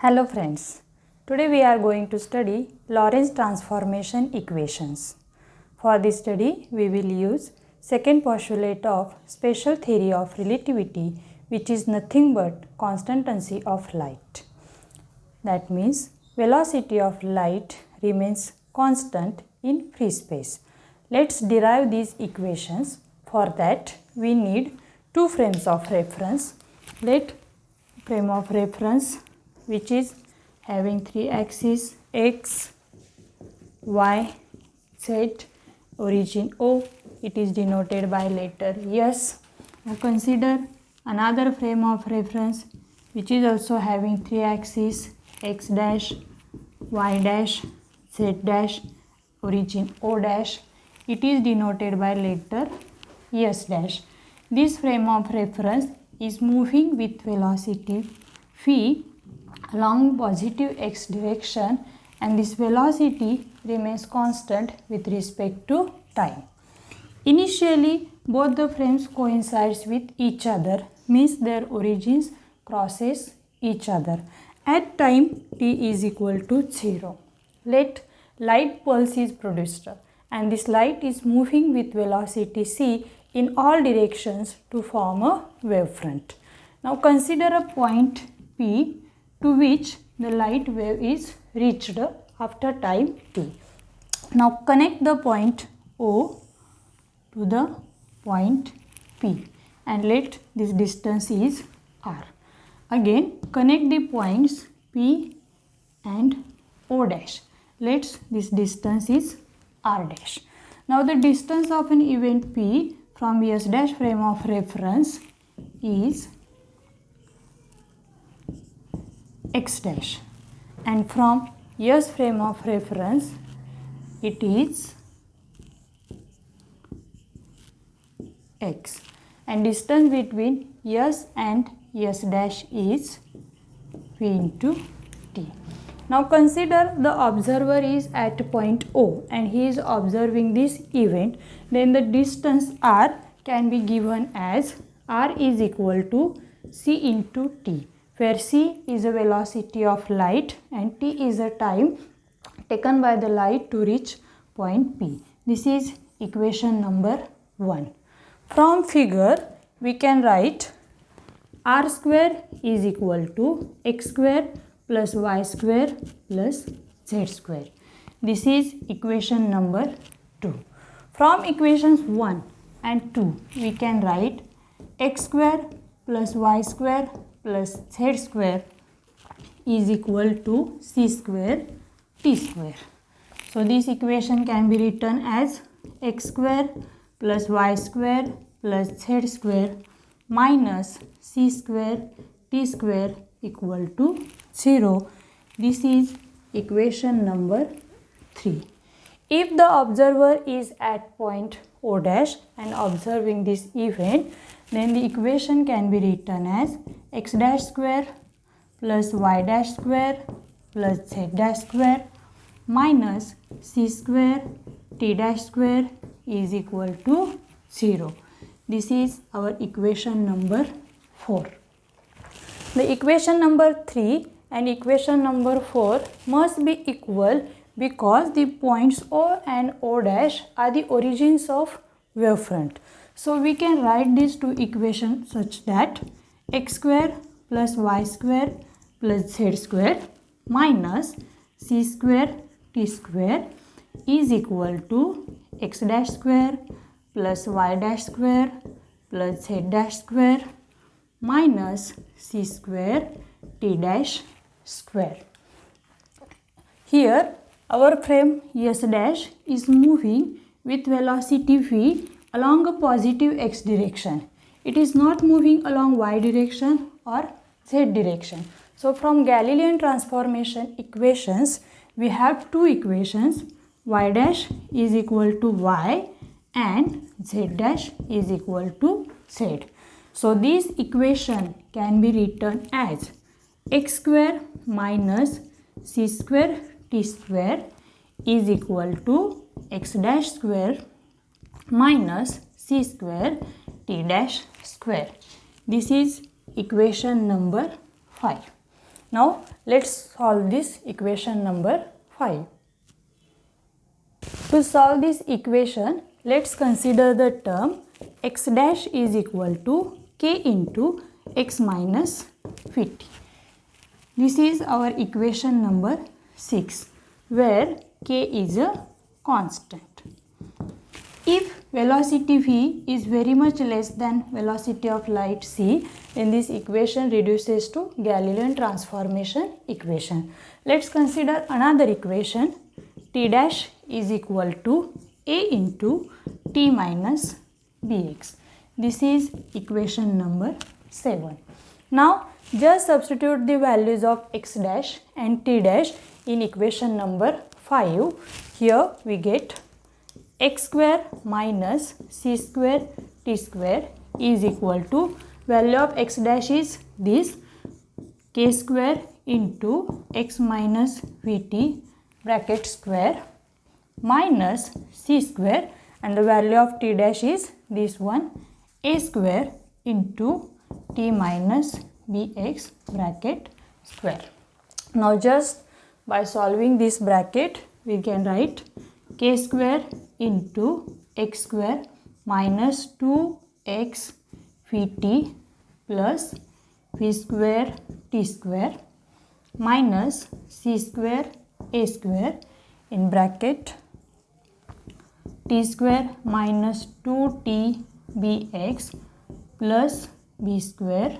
Hello friends, today we are going to study Lorentz transformation equations. For this study, we will use second postulate of special theory of relativity, which is nothing but constancy of light. That means velocity of light remains constant in free space. Let's derive these equations. For that, we need two frames of reference. Let frame of reference, which is having three axes x, y, z, origin O, it is denoted by letter S. Now consider another frame of reference which is also having three axes x dash, y dash, z dash, origin O dash, it is denoted by letter S dash. This frame of reference is moving with velocity phi along positive x direction, and this velocity remains constant with respect to time. Initially, both the frames coincides with each other, means their origins crosses each other. At time t is equal to 0, let light pulse is produced, and this light is moving with velocity c in all directions to form a wavefront. Now consider a point P to which the light wave is reached after time t. Now connect the point O to the point P and let this distance is r. Again connect the points P and O dash. Let this distance is r dash. Now the distance of an event P from S dash frame of reference is x dash, and from S frame of reference it is x, and distance between S and S dash is v into t. Now consider the observer is at point O and he is observing this event, then the distance r can be given as r is equal to c into t, where c is a velocity of light and t is a time taken by the light to reach point P. This is equation number 1. From figure we can write r square is equal to x square plus y square plus z square. This is equation number 2. From equations 1 and 2 we can write x square plus y square plus z square is equal to c square t square. So this equation can be written as x square plus y square plus z square minus c square t square equal to 0. This is equation number 3. If the observer is at point O dash and observing this event, then the equation can be written as x dash square plus y dash square plus z dash square minus c square t dash square is equal to 0. This is our equation number 4. The equation number 3 and equation number 4 must be equal because the points O and O dash are the origins of wavefront. So we can write these two equations such that x square plus y square plus z square minus c square t square is equal to x dash square plus y dash square plus z dash square minus c square t dash square. Here our frame S dash is moving with velocity v along a positive x direction. It is not moving along y direction or z direction. So from Galilean transformation equations we have two equations, y dash is equal to y and z dash is equal to z. So this equation can be written as x square minus c square t square is equal to x dash square minus c square t dash square. This is equation number 5. Now let's solve this equation number 5. To solve this equation, let's consider the term x dash is equal to k into x minus vt. This is our equation number 6, where k is a constant. If velocity v is very much less than velocity of light c, then this equation reduces to Galilean transformation equation. Let's consider another equation. T dash is equal to a into t minus bx. This is equation number 7. Now just substitute the values of x dash and t dash in equation number 5. Here we get x square minus c square t square is equal to, value of x dash is this, k square into x minus vt bracket square minus c square, and the value of t dash is this one, a square into t minus bx bracket square. Now just by solving this bracket we can write k square into x square minus 2x vt plus v square t square minus c square a square in bracket t square minus 2t bx plus b square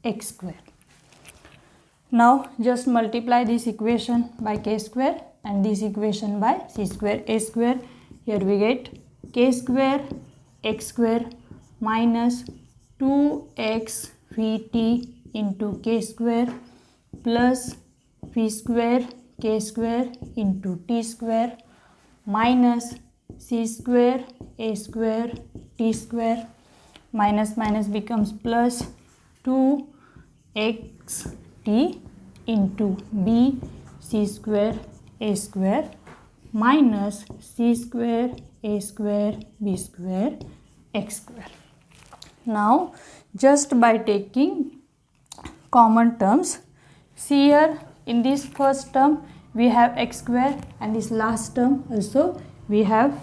x square. Now just multiply this equation by k square and this equation by c square a square. Here we get k square x square minus 2x vt into k square plus v square k square into t square minus c square a square t square, minus minus becomes plus 2xt into b c square a square minus c square a square b square x square. Now just by taking common terms, see here in this first term we have x square and this last term also we have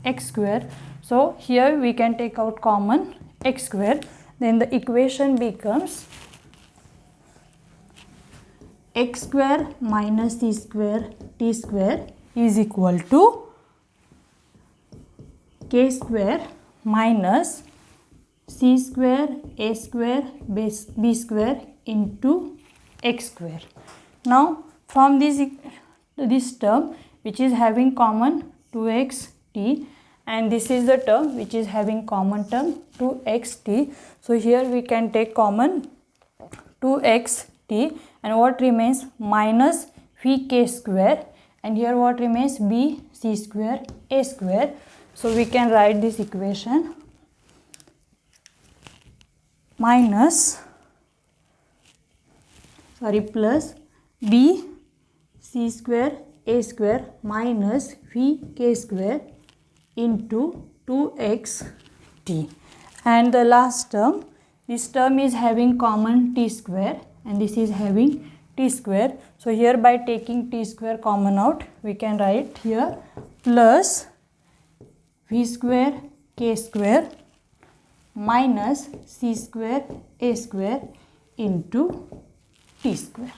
x square. So here we can take out common x square, then the equation becomes x square minus c square t square is equal to k square minus c square a square b square into x square. Now from this term which is having common 2xt, and this is the term which is having common term 2xt. So here we can take common 2xt, and what remains minus vk square, and here what remains b c square a square. So we can write this equation plus b c square a square minus vk square into 2xt, and the last term, this term is having common t square and this is having t square. So here by taking t square common out we can write here plus v square k square minus c square a square into t square.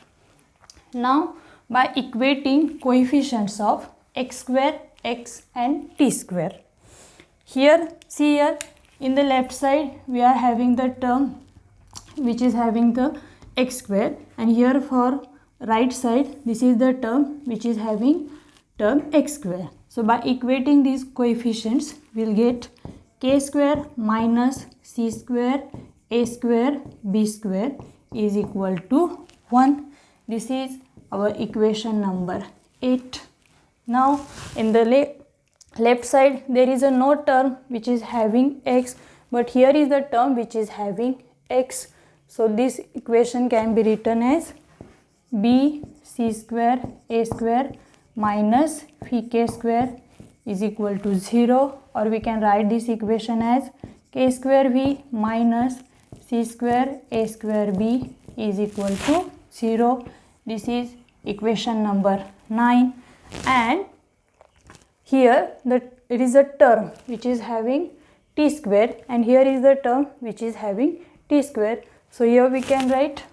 Now by equating coefficients of x square, x and t square, here see here in the left side we are having the term which is having the x square, and here for right side this is the term which is having term x square. So by equating these coefficients we will get k square minus c square a square b square is equal to 1. This is our equation number 8. Now in the left side there is a no term which is having x, but here is the term which is having x. So this equation can be written as b c square a square minus vk square is equal to 0, or we can write this equation as k square v minus c square a square b is equal to 0. This is equation number 9. And here it is a term which is having t square, and here is the term which is having t square. So here we can write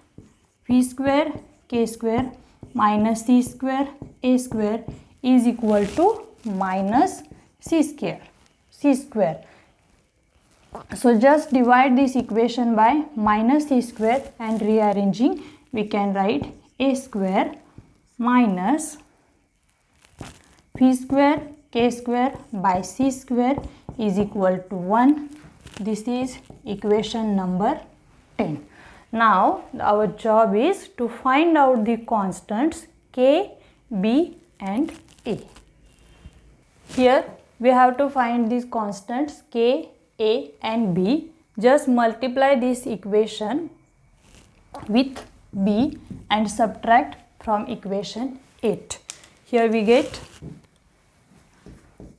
v square k square minus c square a square is equal to minus c square. So just divide this equation by minus c square, and rearranging we can write a square minus v square k square by c square is equal to 1. This is equation number 10. Now our job is to find out the constants k, b and a. Here we have to find these constants k, a and b. Just multiply this equation with b and subtract from equation 8. Here we get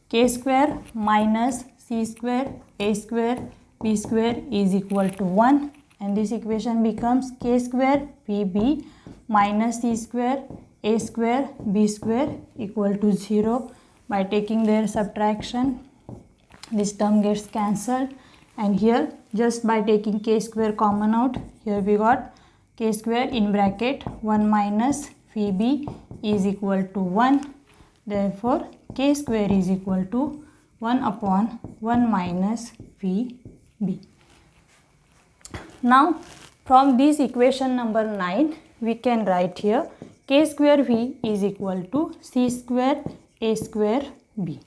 k square minus c square a square b square is equal to 1, and this equation becomes k square pb minus c square a square b square equal to 0. By taking their subtraction, this term gets cancelled, and here just by taking k square common out, here we got k square in bracket 1 minus pb is equal to 1. Therefore k square is equal to 1 upon 1 minus pb. Now from this equation number 9 we can write here k square v is equal to c square a square b.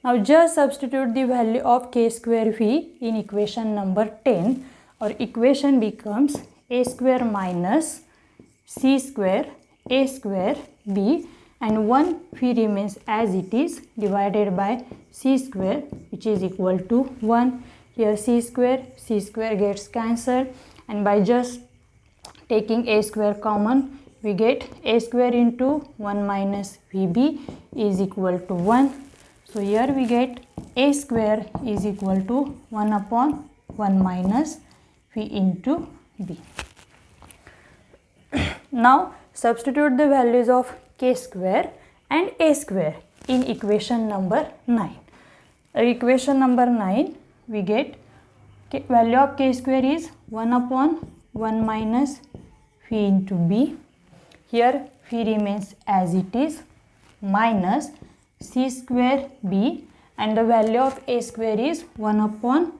Now just substitute the value of k square v in equation number 10. Our equation becomes a square minus c square a square b, and 1 v remains as it is divided by c square, which is equal to 1. Here c square gets cancelled, and by just taking a square common we get a square into 1 minus vb is equal to 1. So here we get a square is equal to 1 upon 1 minus v into b. Now substitute the values of k square and a square in equation number 9. Equation number 9 we get value of k square is 1 upon 1 minus v into b. Here v remains as it is minus c square b, and the value of a square is 1 upon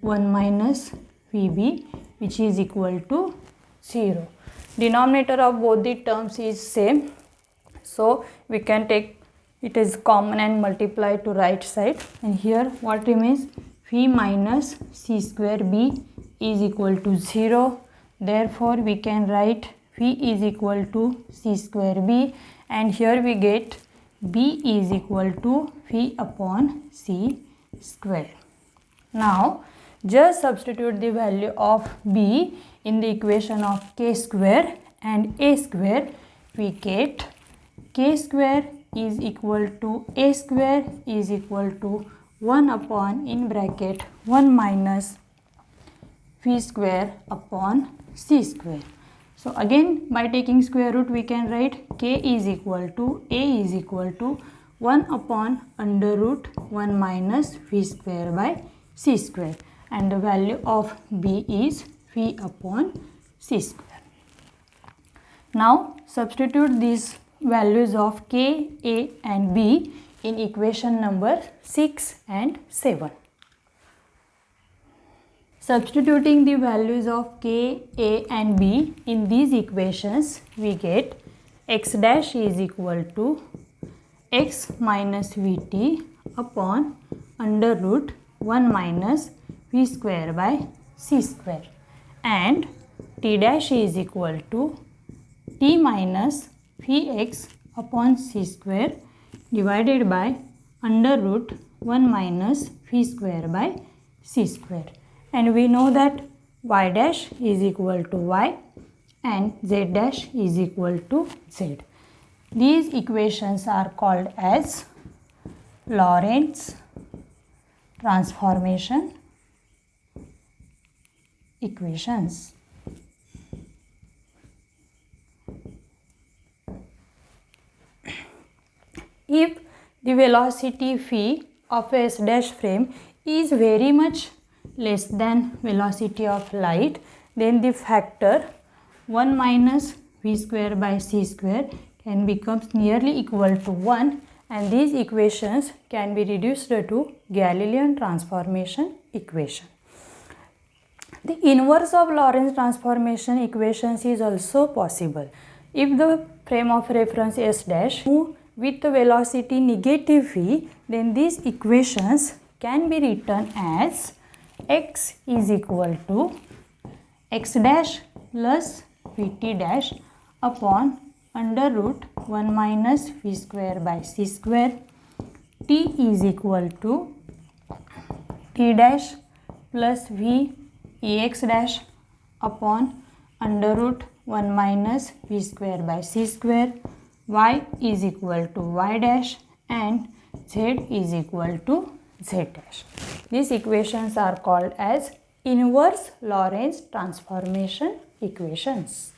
1 minus vb, which is equal to 0. Denominator of both the terms is same, so we can take it as common and multiply to right side, and here what remains, v minus c square b is equal to 0. Therefore we can write v is equal to c square b, and here we get b is equal to v upon c square. Now just substitute the value of b in the equation of k square and a square. We get k square is equal to a square is equal to 1 upon in bracket 1 minus v square upon c square. So again by taking square root we can write k is equal to a is equal to 1 upon under root 1 minus v square by c square, and the value of b is v upon c square. Now substitute these values of k, a and b in equation number 6 and 7. Substituting the values of k, a and b in these equations, we get x dash is equal to x minus vt upon under root 1 minus v square by c square, and t dash is equal to t minus vx upon c square divided by under root 1 minus v square by c square. And we know that y dash is equal to y and z dash is equal to z. These equations are called as Lorentz transformation equations. If the velocity phi of a S dash frame is very much less than velocity of light, then the factor 1 minus v square by c square can become nearly equal to 1, and these equations can be reduced to Galilean transformation equation. The inverse of Lorentz transformation equations is also possible. If the frame of reference S dash move with the velocity negative v, then these equations can be written as x is equal to x dash plus vt dash upon under root 1 minus v square by c square. T is equal to t dash plus v ex dash upon under root 1 minus v square by c square. Y is equal to y dash and z is equal to z dash. These equations are called as inverse Lorentz transformation equations.